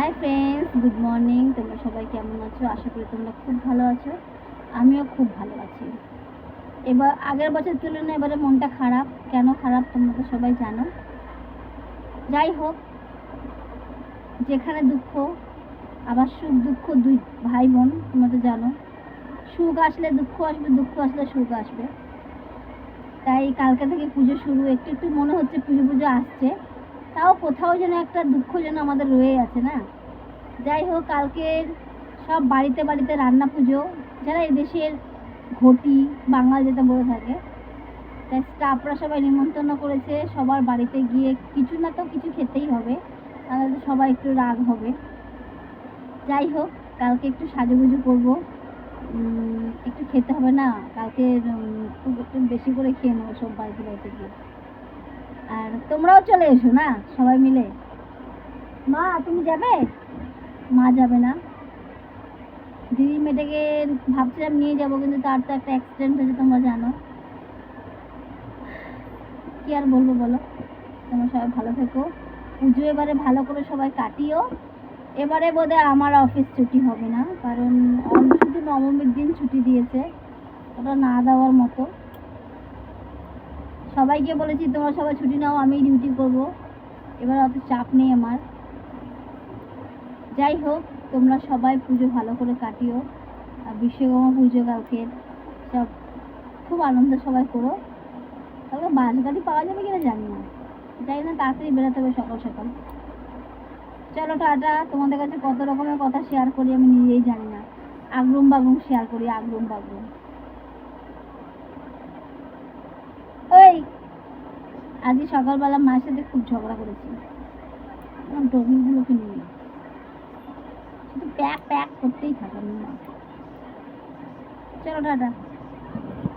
Hi friends, good morning. তোমরা সবাই কেমন আছো? আশা করি তোমরা খুব ভালো আছো। আমিও খুব ভালো আছি। এবার আগের বছর তুলনায় এবারে মনটা খারাপ। কেন খারাপ তোমরা তো সবাই জানো। যাই হোক, যেখানে দুঃখ আবার সুখ, দুঃখ দুই ভাই বোন, তোমরা তো জানো। সুখ আসলে দুঃখ আসবে, দুঃখ আসলে সুখ আসবে। তাই কালকে থেকে পুজো শুরু। একটু একটু মনে হচ্ছে পুজো পুজো আসছে, তাও কোথাও যেন একটা দুঃখ যেন আমাদের রয়ে আছে না। যাই হোক, কালকের সব বাড়িতে বাড়িতে রান্না পুজো। যারা এদেশের ঘটি বাঙাল যেটা বলে থাকে, তাই স্টাফরা সবাই নিমন্ত্রণ করেছে। সবার বাড়িতে গিয়ে কিছু না তো কিছু খেতেই হবে, তাহলে তো সবাই একটু রাগ হবে। যাই হোক, কালকে একটু সাজুগুজু করবো, একটু খেতে হবে না কালকে। খুব একটু বেশি করে খেয়ে নেবো সব বাড়িতে বাড়িতে গিয়ে। আর তোমরাও চলে এসো না সবাই মিলে। মা, তুমি যাবে? মা যাবে না। দিদি মেয়েটাকে ভাবছিলাম নিয়ে যাবো, কিন্তু তার তো একটা অ্যাক্সিডেন্ট হয়েছে, তোমরা জানো। কি আর বলবো বলো। তোমরা সবাই ভালো থেকো। পুজো এবারে ভালো করে সবাই কাটিও। এবারে বোধহয় আমার অফিস ছুটি হবে না, কারণ শুধু নবমীর দিন ছুটি দিয়েছে, ওটা না দেওয়ার মতো। সবাইকে বলেছি তোমরা সবাই ছুটি নাও, আমি ডিউটি করব। এবার অত চাপ নেই আমার। যাই হোক, তোমরা সবাই পুজো ভালো করে কাটিও। আর বিশ্বকর্মা পুজো কালকে সব খুব আনন্দ সবাই করো। কালকে বাস গাড়ি পাওয়া যাবে কিনা জানি না, তাড়াতাড়ি বেরোতে হবে সকাল সকাল। চলো টাটা। তোমাদের কাছে কত রকমের কথা শেয়ার করি আমি নিজেই জানি না। আগরুম বাগরুম শেয়ার করি, আগরুম বাগরুম। ওই আজকে সকালবেলা মায়ের সাথে খুব ঝগড়া করেছি টপিগুলোকে নিয়ে। শুধু প্যাক প্যাক করতেই থাকেন। চলো টাটা।